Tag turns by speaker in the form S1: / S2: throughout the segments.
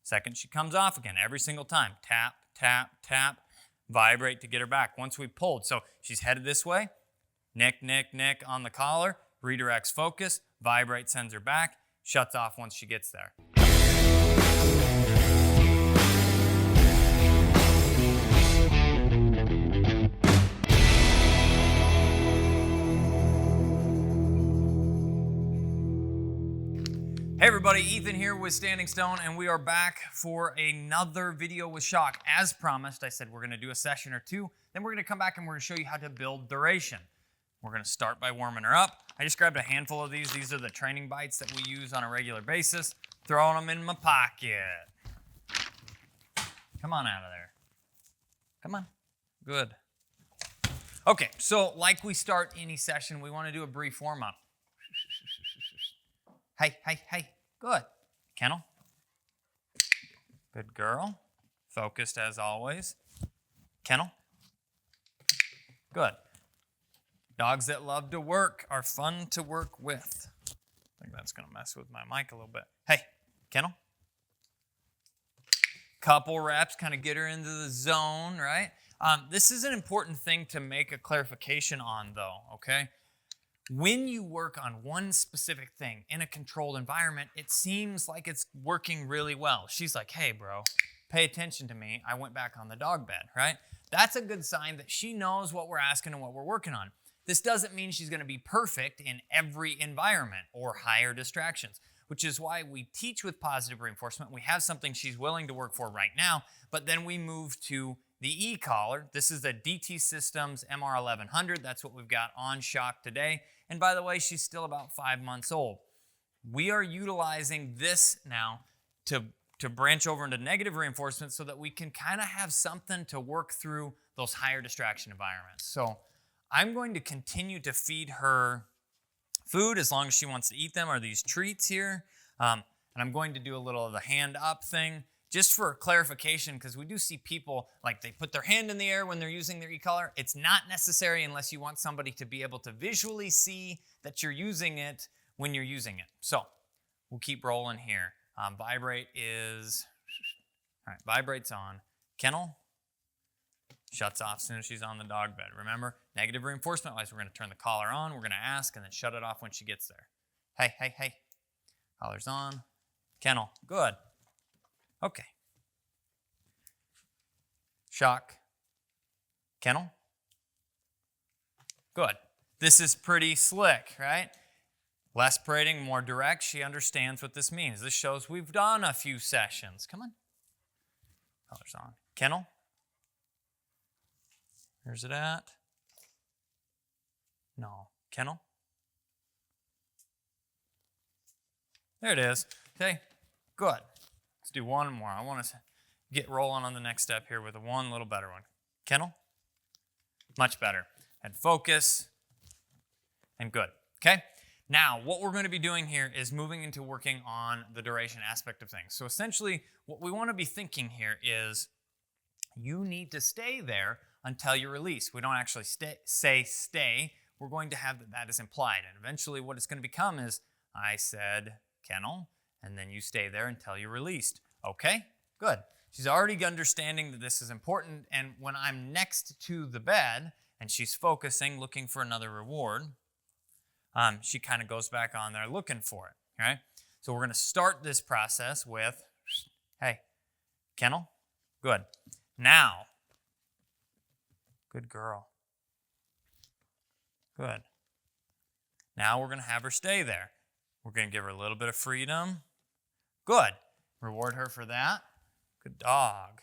S1: Second, she comes off again every single time. Tap, tap, tap, vibrate to get her back. Once we pulled, so she's headed this way, nick, nick, nick on the collar, redirects focus, vibrate, sends her back, shuts off once she gets there. Hey everybody, Ethan here with Standing Stone, and we are back for another video with shock. As promised, I said we're going to do a session or two, then we're going to come back and we're going to show you how to build duration. We're going to start by warming her up. I just grabbed a handful of these. These are the training bites that we use on a regular basis. Throwing them in my pocket. Come on out of there. Come on. Good. Okay, so like we start any session, we want to do a brief warm-up. Hey, hey, hey. Good. Kennel. Good girl. Focused as always. Kennel. Good. Dogs that love to work are fun to work with. I think that's going to mess with my mic a little bit. Hey, Kennel. Couple reps, kind of get her into the zone, right? This is an important thing to make a clarification on, though, okay? When you work on one specific thing in a controlled environment, it seems like it's working really well. She's like, hey, bro, pay attention to me. I went back on the dog bed, right? That's a good sign that she knows what we're asking and what we're working on. This doesn't mean she's going to be perfect in every environment or higher distractions, which is why we teach with positive reinforcement. We have something she's willing to work for right now, but then we move to the Ecollar. This is the DT Systems MR1100. That's what we've got on shock today. And by the way, she's still about 5 months old. We are utilizing this now to branch over into negative reinforcement so that we can kind of have something to work through those higher distraction environments. So I'm going to continue to feed her food as long as she wants to eat them, or these treats here. And I'm going to do a little of the hand up thing. Just for clarification, because we do see people, like they put their hand in the air when they're using their e-collar. It's not necessary unless you want somebody to be able to visually see that you're using it when you're using it. So we'll keep rolling here. Vibrate is, all right, vibrate's on. Kennel shuts off as soon as she's on the dog bed. Remember, negative reinforcement-wise, we're going to turn the collar on, we're going to ask, and then shut it off when she gets there. Hey, hey, hey. Collar's on. Kennel, good. Okay. Shock. Kennel. Good. This is pretty slick, right? Less parading, more direct. She understands what this means. This shows we've done a few sessions. Come on. Collar's on. Kennel. Where's it at? No. Kennel. There it is. Okay. Good. Let's do one more. I want to get rolling on the next step here with one little better one. Kennel. Much better. And focus. And good. Okay? Now, what we're going to be doing here is moving into working on the duration aspect of things. So essentially, what we want to be thinking here is you need to stay there until you release. We don't actually say stay. We're going to have that is implied. And eventually what it's going to become is, I said kennel, and then you stay there until you're released. Okay? Good. She's already understanding that this is important, and when I'm next to the bed and she's focusing, looking for another reward, she kind of goes back on there looking for it. Right? So we're going to start this process with, hey, kennel. Good. Now, good girl. Good. Now we're going to have her stay there. We're going to give her a little bit of freedom. Good. Reward her for that. Good dog.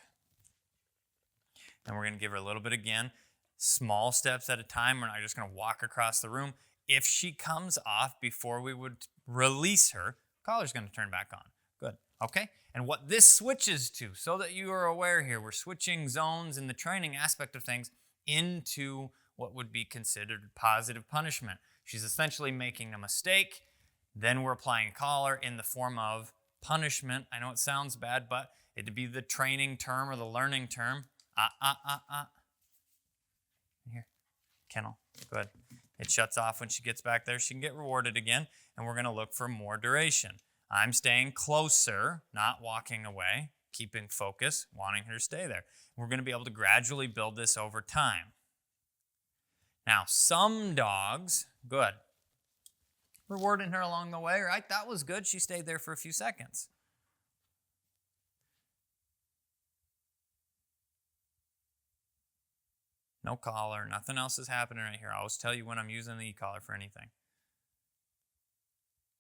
S1: And we're going to give her a little bit again. Small steps at a time. We're not just going to walk across the room. If she comes off before we would release her, collar's going to turn back on. Good. Okay? And what this switches to, so that you are aware here, we're switching zones in the training aspect of things into what would be considered positive punishment. She's essentially making a mistake. Then we're applying collar in the form of punishment. I know it sounds bad, but it'd be the training term or the learning term. Here. Kennel. Good. It shuts off when she gets back there. She can get rewarded again, and we're going to look for more duration. I'm staying closer, not walking away, keeping focus, wanting her to stay there. We're going to be able to gradually build this over time. Now, some dogs, good. Rewarding her along the way, right? That was good. She stayed there for a few seconds. No collar, nothing else is happening right here. I always tell you when I'm using the e-collar for anything.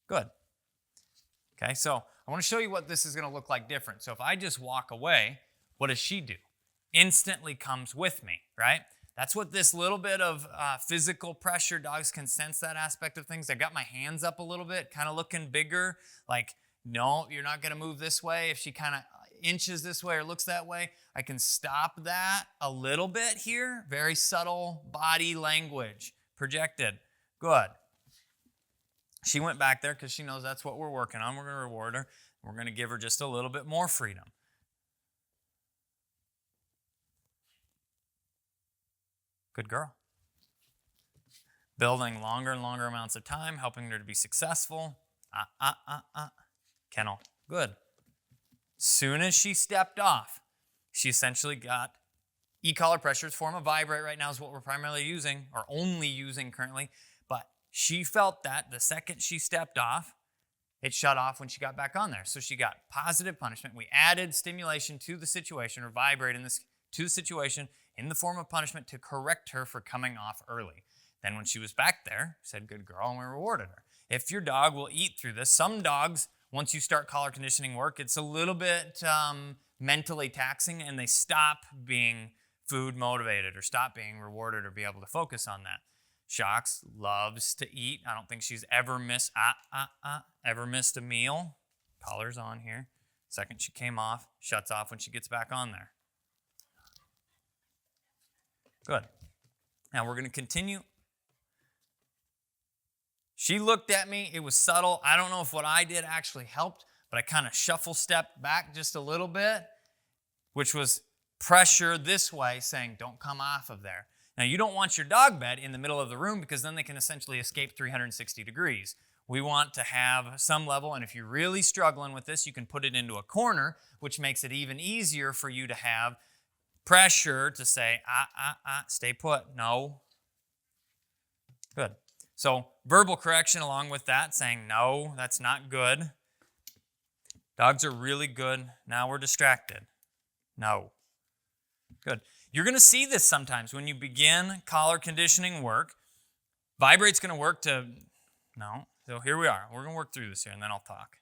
S1: Good. Okay, so I want to show you what this is going to look like different. So if I just walk away, what does she do? Instantly comes with me, right? That's what this little bit of physical pressure, dogs can sense that aspect of things. I've got my hands up a little bit, kind of looking bigger, like, no, you're not going to move this way. If she kind of inches this way or looks that way, I can stop that a little bit here. Very subtle body language, projected. Good. She went back there because she knows that's what we're working on. We're going to reward her. We're going to give her just a little bit more freedom. Good girl. Building longer and longer amounts of time, helping her to be successful. Kennel. Good. Soon as she stepped off, she essentially got e-collar pressure. Form of vibrate right now is what we're primarily using, or only using currently. But she felt that the second she stepped off, it shut off when she got back on there. So she got positive punishment. We added stimulation to the situation, or vibrate to the situation in the form of punishment to correct her for coming off early. Then when she was back there, we said, good girl, and we rewarded her. If your dog will eat through this, some dogs, once you start collar conditioning work, it's a little bit mentally taxing, and they stop being food motivated or stop being rewarded or be able to focus on that. Shocks loves to eat. I don't think she's ever missed a meal. Collar's on here. Second she came off, shuts off when she gets back on there. Good. Now we're going to continue. She looked at me. It was subtle. I don't know if what I did actually helped, but I kind of shuffle stepped back just a little bit, which was pressure this way, saying, don't come off of there. Now, you don't want your dog bed in the middle of the room because then they can essentially escape 360 degrees. We want to have some level, and if you're really struggling with this, you can put it into a corner, which makes it even easier for you to have pressure to say, stay put, no. Good. So verbal correction along with that, saying, no, that's not good. Dogs are really good. Now we're distracted. No. Good. You're going to see this sometimes when you begin collar conditioning work. Vibrate's going to work to, no. So here we are. We're going to work through this here, and then I'll talk.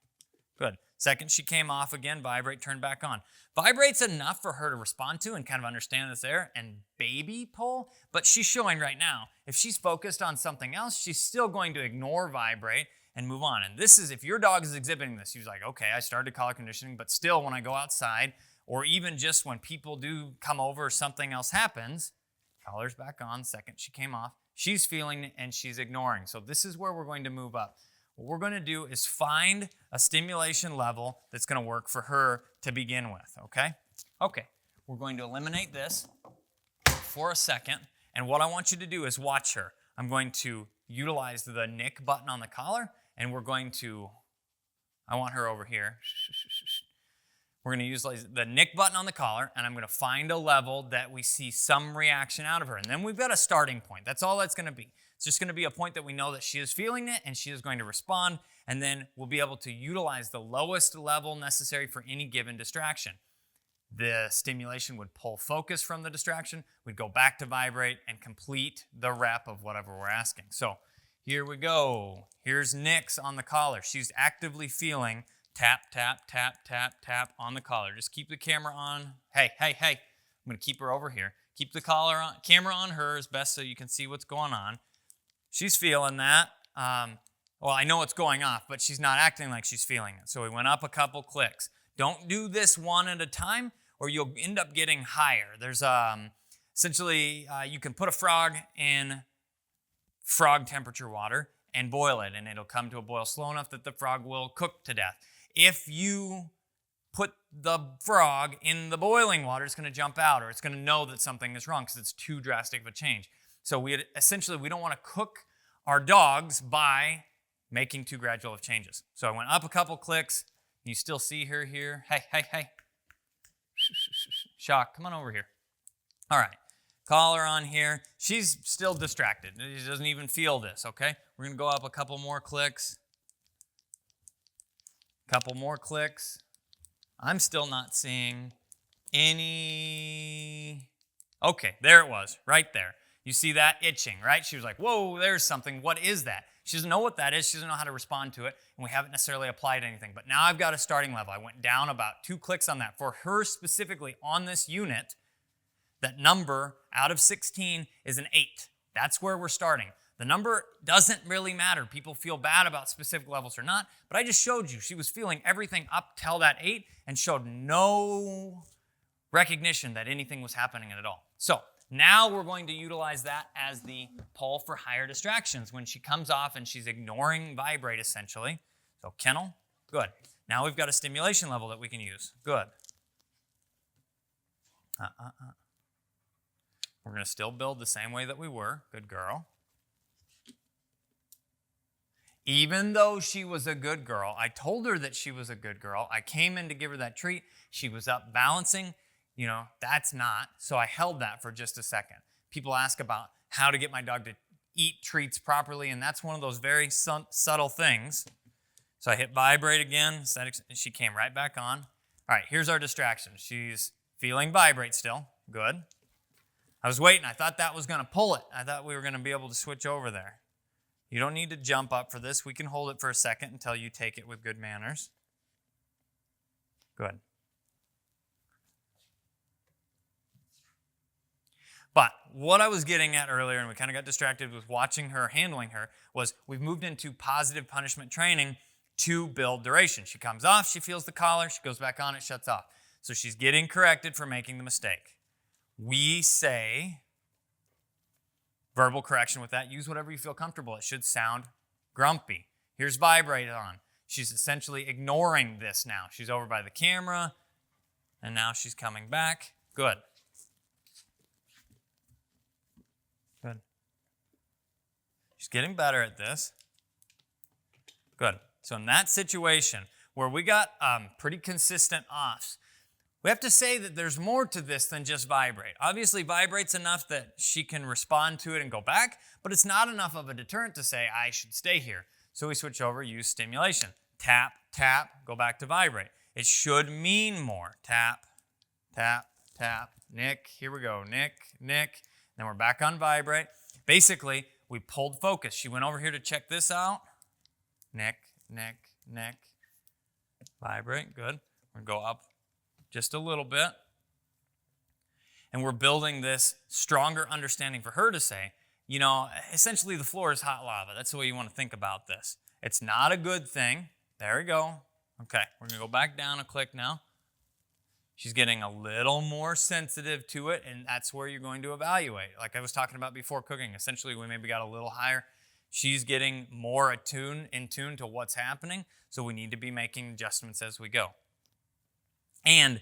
S1: Good. Second, she came off again. Vibrate, turned back on. Vibrate's enough for her to respond to and kind of understand it's there and baby pull, but she's showing right now, if she's focused on something else, she's still going to ignore vibrate and move on. And this is, if your dog is exhibiting this, she's like, okay, I started collar conditioning, but still when I go outside, or even just when people do come over or something else happens, collar's back on. Second, she came off. She's feeling it and she's ignoring. So this is where we're going to move up. What we're going to do is find a stimulation level that's going to work for her to begin with, okay? Okay, we're going to eliminate this for a second, and what I want you to do is watch her. I'm going to utilize the nick button on the collar, and we're going to, I want her over here. We're going to use the nick button on the collar, and I'm going to find a level that we see some reaction out of her. And then we've got a starting point. That's all that's going to be. It's just going to be a point that we know that she is feeling it, and she is going to respond, and then we'll be able to utilize the lowest level necessary for any given distraction. The stimulation would pull focus from the distraction. We'd go back to vibrate and complete the rep of whatever we're asking. So here we go. Here's Nick's on the collar. She's actively feeling tap, tap, tap, tap, tap on the collar. Just keep the camera on. Hey. I'm going to keep her over here. Keep the camera on her as best so you can see what's going on. She's feeling that. Well, I know it's going off, but she's not acting like she's feeling it. So we went up a couple clicks. Don't do this one at a time or you'll end up getting higher. There's essentially, you can put a frog in frog temperature water and boil it, and it'll come to a boil slow enough that the frog will cook to death. If you put the frog in the boiling water, it's going to jump out or it's going to know that something is wrong because it's too drastic of a change. So we don't want to cook our dogs by making too gradual of changes. So I went up a couple clicks. You still see her here. Hey, hey, hey. Shock, come on over here. All right, collar on here. She's still distracted. She doesn't even feel this, okay? We're gonna go up a couple more clicks. Couple more clicks. I'm still not seeing any. Okay, there it was, right there. You see that itching, right? She was like, whoa, there's something. What is that? She doesn't know what that is. She doesn't know how to respond to it, and we haven't necessarily applied anything. But now I've got a starting level. I went down about 2 clicks on that. For her specifically on this unit, that number out of 16 is an 8. That's where we're starting. The number doesn't really matter. People feel bad about specific levels or not, but I just showed you. She was feeling everything up till that 8 and showed no recognition that anything was happening at all. So now we're going to utilize that as the pull for higher distractions when she comes off and she's ignoring vibrate essentially. So kennel, good. Now we've got a stimulation level that we can use. Good. We're going to still build the same way that we were. Good girl. Even though she was a good girl, I told her that she was a good girl. I came in to give her that treat. She was up balancing. You know, that's not. So I held that for just a second. People ask about how to get my dog to eat treats properly, and that's one of those very subtle things. So I hit vibrate again. She came right back on. All right, here's our distraction. She's feeling vibrate still. Good. I was waiting. I thought that was going to pull it. I thought we were going to be able to switch over there. You don't need to jump up for this. We can hold it for a second until you take it with good manners. Good. But what I was getting at earlier, and we kind of got distracted with watching her, handling her, was we've moved into positive punishment training to build duration. She comes off, she feels the collar, she goes back on, it shuts off. So she's getting corrected for making the mistake. We say verbal correction with that. Use whatever you feel comfortable. It should sound grumpy. Here's vibrate on. She's essentially ignoring this now. She's over by the camera, and now she's coming back. Good. Good. She's getting better at this. Good. So in that situation where we got pretty consistent offs, we have to say that there's more to this than just vibrate. Obviously, vibrate's enough that she can respond to it and go back, but it's not enough of a deterrent to say, I should stay here. So we switch over, use stimulation. Tap, tap, go back to vibrate. It should mean more. Tap, tap, tap, nick. Here we go, nick, nick. Then we're back on vibrate. Basically, we pulled focus. She went over here to check this out. Nick, nick, nick. Vibrate, good. We're going to go up just a little bit. And we're building this stronger understanding for her to say, you know, essentially the floor is hot lava. That's the way you want to think about this. It's not a good thing. There we go. Okay, we're going to go back down a click now. She's getting a little more sensitive to it, and that's where you're going to evaluate. Like I was talking about before cooking, essentially we maybe got a little higher. She's getting more in tune to what's happening, so we need to be making adjustments as we go. And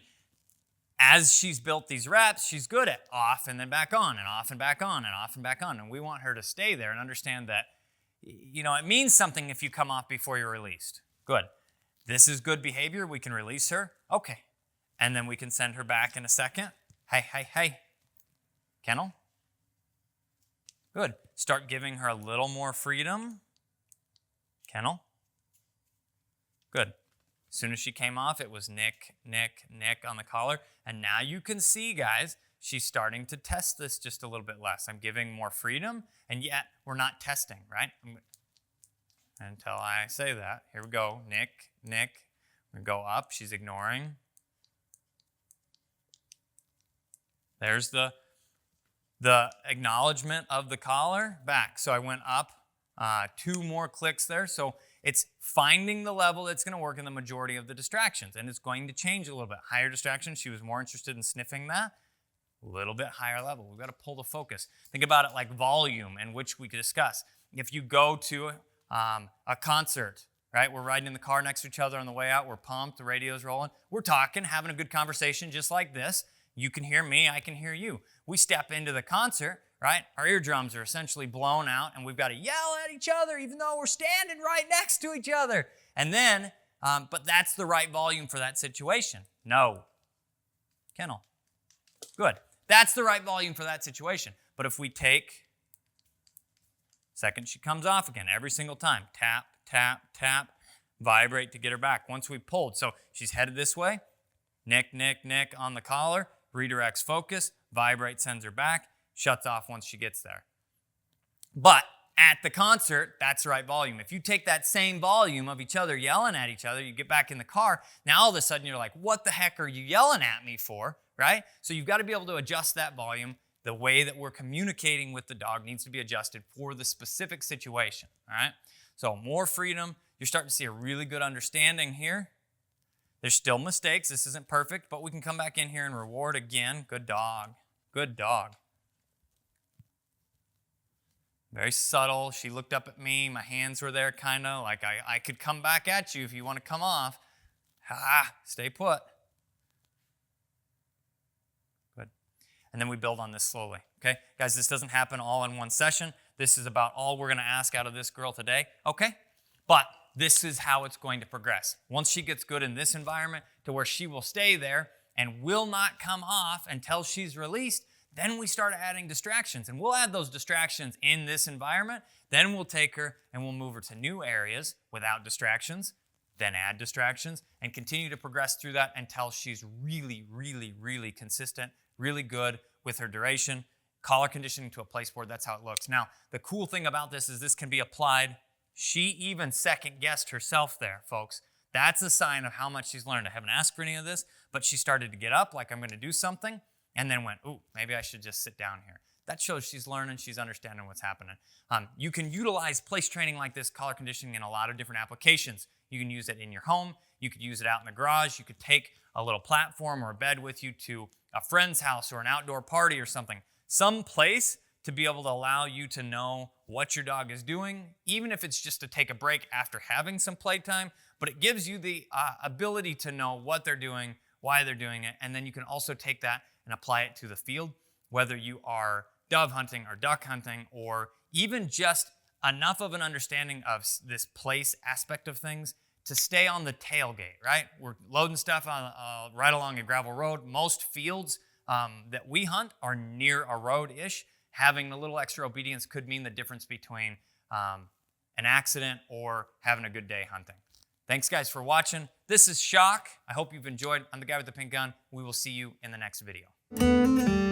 S1: as she's built these reps, she's good at off and then back on and off and back on and off and back on. And we want her to stay there and understand that, you know, it means something if you come off before you're released. Good. This is good behavior. We can release her. Okay. And then we can send her back in a second. Hey, hey, hey. Kennel. Good. Start giving her a little more freedom. Kennel. Good. As soon as she came off, it was nick, nick, nick on the collar. And now you can see, guys, she's starting to test this just a little bit less. I'm giving more freedom, and yet we're not testing, right? Until I say that. Here we go. Nick, nick. We go up. She's ignoring. There's the acknowledgement of the collar. Back. So I went up 2 more clicks there. So it's finding the level that's going to work in the majority of the distractions, and it's going to change a little bit. Higher distractions, she was more interested in sniffing that. A little bit higher level. We've got to pull the focus. Think about it like volume, in which we could discuss. If you go to a concert, right? We're riding in the car next to each other on the way out. We're pumped. The radio's rolling. We're talking, having a good conversation just like this. You can hear me. I can hear you. We step into the concert, right? Our eardrums are essentially blown out, and we've got to yell at each other even though we're standing right next to each other. And then, but that's the right volume for that situation. No. Kennel. Good. That's the right volume for that situation. But if we take, second she comes off again every single time. Tap, tap, tap, vibrate to get her back. Once we pulled, so she's headed this way, nick, nick, nick on the collar, redirects focus, vibrate, sends her back, shuts off once she gets there. But at the concert, that's the right volume. If you take that same volume of each other yelling at each other, you get back in the car, now all of a sudden you're like, what the heck are you yelling at me for, right? So you've got to be able to adjust that volume. The way that we're communicating with the dog needs to be adjusted for the specific situation, all right? So more freedom. You're starting to see a really good understanding here. There's still mistakes. This isn't perfect, but we can come back in here and reward again. Good dog. Good dog. Very subtle. She looked up at me. My hands were there kind of like I could come back at you if you want to come off. Stay put. Good. And then we build on this slowly. Okay? Guys, this doesn't happen all in one session. This is about all we're going to ask out of this girl today. Okay? But this is how it's going to progress. Once she gets good in this environment to where she will stay there and will not come off until she's released, then we start adding distractions. And we'll add those distractions in this environment. Then we'll take her and we'll move her to new areas without distractions, then add distractions, and continue to progress through that until she's really, really, really consistent, really good with her duration. Collar conditioning to a place board, that's how it looks. Now, the cool thing about this is this can be applied. She even second-guessed herself there, folks. That's a sign of how much she's learned. I haven't asked for any of this, but she started to get up like I'm going to do something, and then went, ooh, maybe I should just sit down here. That shows she's learning, she's understanding what's happening. You can utilize place training like this, collar conditioning, in a lot of different applications. You can use it in your home. You could use it out in the garage. You could take a little platform or a bed with you to a friend's house or an outdoor party or something. Some place to be able to allow you to know what your dog is doing, even if it's just to take a break after having some playtime, but it gives you the ability to know what they're doing, why they're doing it, and then you can also take that and apply it to the field, whether you are dove hunting or duck hunting, or even just enough of an understanding of this place aspect of things to stay on the tailgate, right? We're loading stuff on right along a gravel road. Most fields that we hunt are near a road-ish. Having a little extra obedience could mean the difference between an accident or having a good day hunting. Thanks, guys, for watching. This is Shock. I hope you've enjoyed. I'm the guy with the pink gun. We will see you in the next video.